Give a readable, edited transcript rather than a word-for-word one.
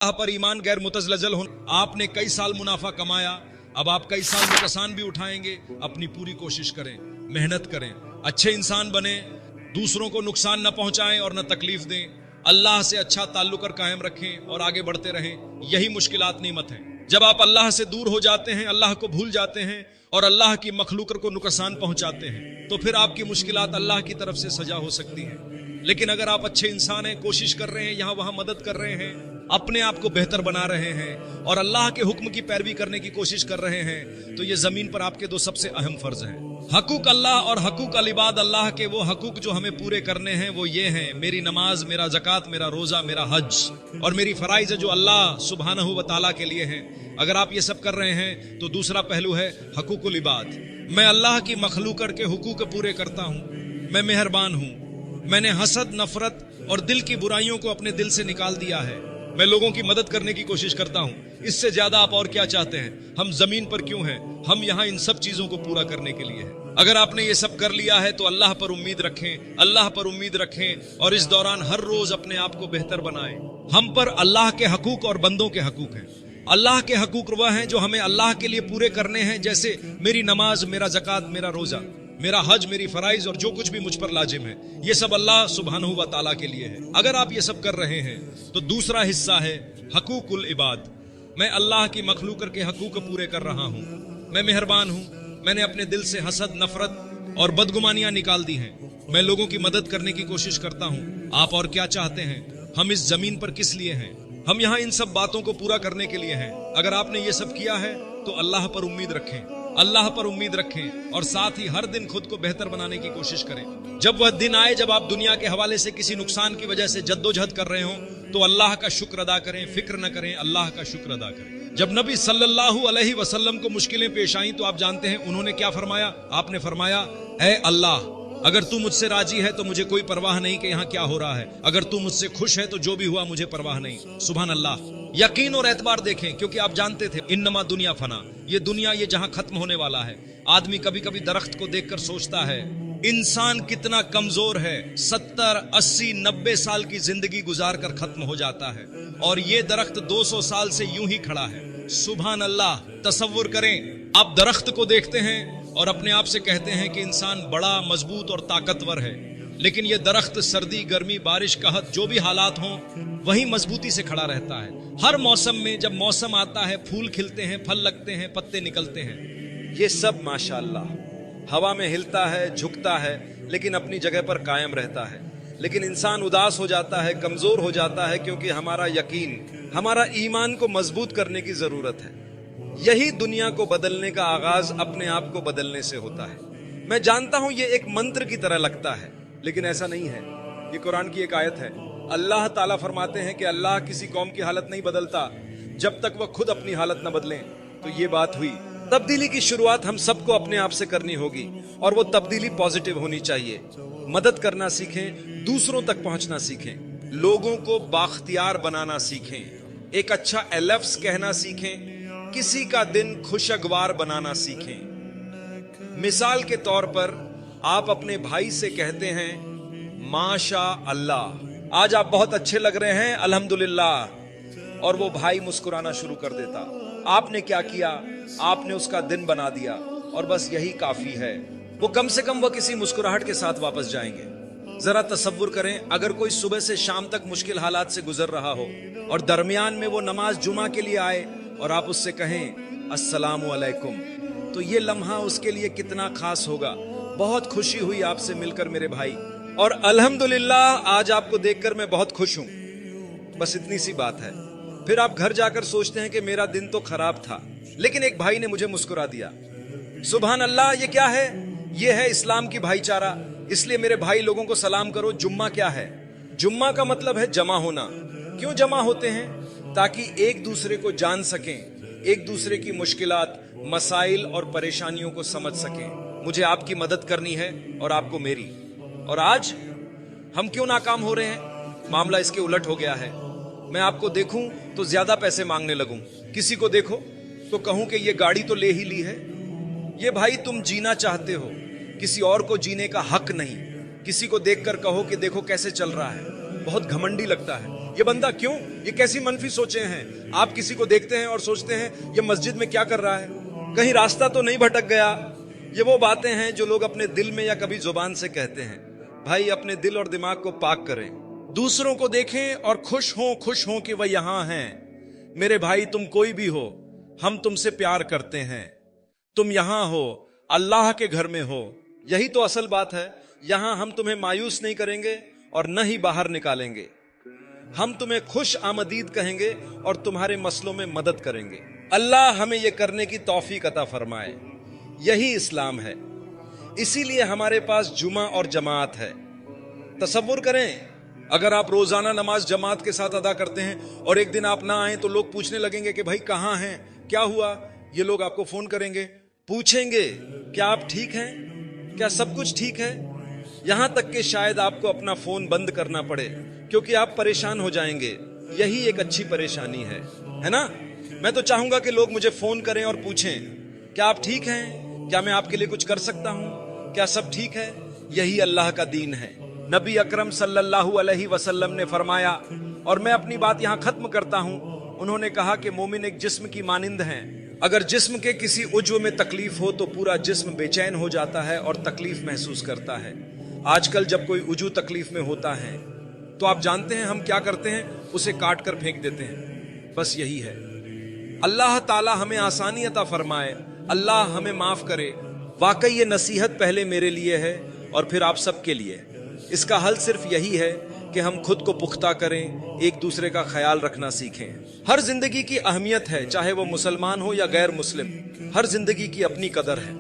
अल्लाह पर ईमान गैर मुतज़लज़ल हो। आपने कई साल मुनाफा कमाया, अब आप कई साल नुकसान भी उठाएंगे। अपनी पूरी कोशिश करें, मेहनत करें, अच्छे इंसान बने, दूसरों को नुकसान न पहुंचाएं और न तकलीफ दें, अल्लाह से अच्छा ताल्लुक और कायम रखें और आगे बढ़ते रहें। यही मुश्किलात नीमत है। जब आप अल्लाह से दूर हो जाते हैं, अल्लाह को भूल जाते हैं और अल्लाह की मखलूक को नुकसान पहुंचाते हैं, तो फिर आपकी मुश्किलात अल्लाह की तरफ से सजा हो सकती हैं। लेकिन अगर आप अच्छे इंसान हैं, कोशिश कर रहे हैं, यहाँ वहां मदद कर रहे हैं, अपने आप को बेहतर बना रहे हैं और अल्लाह के हुक्म की पैरवी करने की कोशिश कर रहे हैं, तो ये जमीन पर आपके दो सबसे अहम फर्ज हैं। हकूक अल्लाह और हकूक अल इबाद। अल्लाह के वो हकूक जो हमें पूरे करने हैं वो ये हैं, मेरी नमाज, मेरा ज़कात, मेरा रोजा, मेरा हज और मेरी फराइज जो अल्लाह सुब्हानहू व तआला के लिए हैं। अगर आप ये सब कर रहे हैं तो दूसरा पहलू है हकूकुल इबाद। मैं अल्लाह की मखलूक के हुकूक पूरे करता हूँ, मैं मेहरबान हूँ, मैंने हसद, नफरत और दिल की बुराइयों को अपने दिल से निकाल दिया है, मैं लोगों की मदद करने की कोशिश करता हूँ। इससे ज्यादा आप और क्या चाहते हैं? हम जमीन पर क्यों हैं? हम यहाँ इन सब चीजों को पूरा करने के लिए हैं। अगर आपने ये सब कर लिया है तो अल्लाह पर उम्मीद रखें, अल्लाह पर उम्मीद रखें और इस दौरान हर रोज अपने आप को बेहतर बनाएं। हम पर अल्लाह के हकूक और बंदों के हकूक हैं। अल्लाह के हकूक वह हैं जो हमें अल्लाह के लिए पूरे करने हैं, जैसे मेरी नमाज, मेरा ज़कात, मेरा रोजा, मेरा हज, मेरी फराइज और जो कुछ भी मुझ पर लाजिम है, ये सब अल्लाह सुब्हानहू व तआला के लिए है। अगर आप ये सब कर रहे हैं तो दूसरा हिस्सा है हकूकुल इबाद। मैं अल्लाह की मखलूक के हकूक पूरे कर रहा हूँ, मैं मेहरबान हूँ, मैंने अपने दिल से हसद, नफरत और बदगुमानियां निकाल दी हैं, मैं लोगों की मदद करने की कोशिश करता हूँ। आप और क्या चाहते हैं? हम इस जमीन पर किस लिए हैं? हम यहाँ इन सब बातों को पूरा करने के लिए हैं। अगर आपने ये सब किया है तो अल्लाह पर उम्मीद रखें, अल्लाह पर उम्मीद रखें और साथ ही हर दिन खुद को बेहतर बनाने की कोशिश करें। जब वह दिन आए जब आप दुनिया के हवाले से किसी नुकसान की वजह से जद्दोजहद कर रहे हो तो अल्लाह का शुक्र अदा करें, फिक्र न करें, अल्लाह का शुक्र अदा करें। जब नबी सल्लल्लाहु अलैहि वसल्लम को मुश्किलें पेश आईं तो आप जानते हैं उन्होंने क्या फरमाया? आपने फरमाया, ऐ अल्लाह, अगर तू मुझसे राजी है तो मुझे कोई परवाह नहीं कि यहाँ क्या हो रहा है, अगर तू मुझसे खुश है तो जो भी हुआ मुझे परवाह नहीं। सुभान अल्लाह। यकीन और एतबार देखें, क्योंकि आप जानते थे इन्नमा दुनिया फना, ये दुनिया ये जहां खत्म होने वाला है। आदमी कभी कभी दरख्त को देखकर सोचता है इंसान कितना कमजोर है, 70, 80, 90 साल की जिंदगी गुजार कर खत्म हो जाता है और ये दरख्त 200 साल से यूं ही खड़ा है। सुभान अल्लाह। तसव्वुर करें, आप दरख्त को देखते हैं और अपने आप से कहते हैं कि इंसान बड़ा मजबूत और ताकतवर है, लेकिन ये दरख्त सर्दी, गर्मी, बारिश, कहत, जो भी हालात हों वही मजबूती से खड़ा रहता है। हर मौसम में जब मौसम आता है फूल खिलते हैं, फल लगते हैं, पत्ते निकलते हैं, ये सब माशाअल्लाह हवा में हिलता है, झुकता है, लेकिन अपनी जगह पर कायम रहता है। लेकिन इंसान उदास हो जाता है, कमजोर हो जाता है, क्योंकि हमारा यकीन, हमारा ईमान को मजबूत करने की जरूरत है। यही दुनिया को बदलने का आगाज अपने आप को बदलने से होता है। मैं जानता हूं ये एक मंत्र की तरह लगता है, लेकिन ऐसा नहीं है। ये कुरान की एक आयत है। अल्लाह ताला फरमाते हैं कि अल्लाह किसी कौम की हालत नहीं बदलता जब तक वह खुद अपनी हालत न बदलें। तो ये बात हुई। तब्दीली की शुरुआत हम सबको अपने आप से करनी होगी और वो तब्दीली पॉजिटिव होनी चाहिए। मदद करना सीखें, दूसरों तक पहुंचना सीखें, लोगों को बाख्तियार बनाना सीखें, एक अच्छा लफ्ज़ कहना सीखें, किसी का दिन खुशगवार बनाना सीखें। मिसाल के तौर पर आप अपने भाई से कहते हैं माशा अल्लाह, आज आप बहुत अच्छे लग रहे हैं, अल्हम्दुलिल्लाह, और वो भाई मुस्कुराना शुरू कर देता। आपने क्या किया? आपने उसका दिन बना दिया और बस यही काफी है। वो कम से कम वो किसी मुस्कुराहट के साथ वापस जाएंगे। जरा तसव्वुर करें, अगर कोई सुबह से शाम तक मुश्किल हालात से गुजर रहा हो और दरमियान में वो नमाज जुमा के लिए आए और आप उससे कहें अस्सलामु अलैकुम, तो ये लम्हा उसके लिए कितना खास होगा। बहुत खुशी हुई आपसे मिलकर मेरे भाई, और अल्हम्दुलिल्लाह आज आपको देखकर मैं बहुत खुश हूं। बस इतनी सी बात है। फिर आप घर जाकर सोचते हैं कि मेरा दिन तो खराब था, लेकिन एक भाई ने मुझे मुस्कुरा दिया। सुभान अल्लाह। ये क्या है? ये है इस्लाम की भाईचारा। इसलिए मेरे भाई लोगों को सलाम करो। जुम्मा क्या है? जुम्मा का मतलब है जमा होना। क्यों जमा होते हैं? ताकि एक दूसरे को जान सकें, एक दूसरे की मुश्किलात, मसाइल और परेशानियों को समझ सकें। मुझे आपकी मदद करनी है और आपको मेरी। और आज हम क्यों नाकाम हो रहे हैं? मामला इसके उलट हो गया है। मैं आपको देखूं तो ज्यादा पैसे मांगने लगूं, किसी को देखो तो कहूं कि ये गाड़ी तो ले ही ली है। ये भाई तुम जीना चाहते हो, किसी और को जीने का हक नहीं। किसी को देखकर कहो कि देखो कैसे चल रहा है, बहुत घमंडी लगता है। یہ بندہ کیوں, یہ کیسی منفی سوچیں ہیں. آپ کسی کو دیکھتے ہیں اور سوچتے ہیں یہ مسجد میں کیا کر رہا ہے, کہیں راستہ تو نہیں بھٹک گیا. یہ وہ باتیں ہیں جو لوگ اپنے دل میں یا کبھی زبان سے کہتے ہیں. بھائی اپنے دل اور دماغ کو پاک کریں, دوسروں کو دیکھیں اور خوش ہوں کہ وہ یہاں ہیں. میرے بھائی تم کوئی بھی ہو, ہم تم سے پیار کرتے ہیں. تم یہاں ہو, اللہ کے گھر میں ہو, یہی تو اصل بات ہے. یہاں ہم تمہیں مایوس نہیں کریں گے اور نہ ہی باہر نکالیں گے. ہم تمہیں خوش آمدید کہیں گے اور تمہارے مسئلوں میں مدد کریں گے. اللہ ہمیں یہ کرنے کی توفیق عطا فرمائے. یہی اسلام ہے. اسی لیے ہمارے پاس جمعہ اور جماعت ہے. تصور کریں اگر آپ روزانہ نماز جماعت کے ساتھ ادا کرتے ہیں اور ایک دن آپ نہ آئیں تو لوگ پوچھنے لگیں گے کہ بھائی کہاں ہیں, کیا ہوا. یہ لوگ آپ کو فون کریں گے, پوچھیں گے کیا آپ ٹھیک ہیں, کیا سب کچھ ٹھیک ہے. یہاں تک کہ شاید آپ کو اپنا فون بند کرنا پڑے کیونکہ آپ پریشان ہو جائیں گے. یہی ایک اچھی پریشانی ہے نا. میں تو چاہوں گا کہ لوگ مجھے فون کریں اور پوچھیں کیا آپ ٹھیک ہیں, کیا میں آپ کے لیے کچھ کر سکتا ہوں, کیا سب ٹھیک ہے. یہی اللہ کا دین ہے. نبی اکرم صلی اللہ علیہ وسلم نے فرمایا, اور میں اپنی بات یہاں ختم کرتا ہوں. انہوں نے کہا کہ مومن ایک جسم کی مانند ہیں. اگر جسم کے کسی عضو میں تکلیف ہو تو پورا جسم بے چین ہو جاتا ہے اور تکلیف محسوس کرتا ہے. آج کل جب کوئی عضو تکلیف میں ہوتا ہے تو آپ جانتے ہیں ہم کیا کرتے ہیں, اسے کاٹ کر پھینک دیتے ہیں. بس یہی ہے. اللہ تعالی ہمیں آسانی عطا فرمائے, اللہ ہمیں معاف کرے. واقعی یہ نصیحت پہلے میرے لیے ہے اور پھر آپ سب کے لیے. اس کا حل صرف یہی ہے کہ ہم خود کو پختہ کریں, ایک دوسرے کا خیال رکھنا سیکھیں. ہر زندگی کی اہمیت ہے, چاہے وہ مسلمان ہو یا غیر مسلم. ہر زندگی کی اپنی قدر ہے.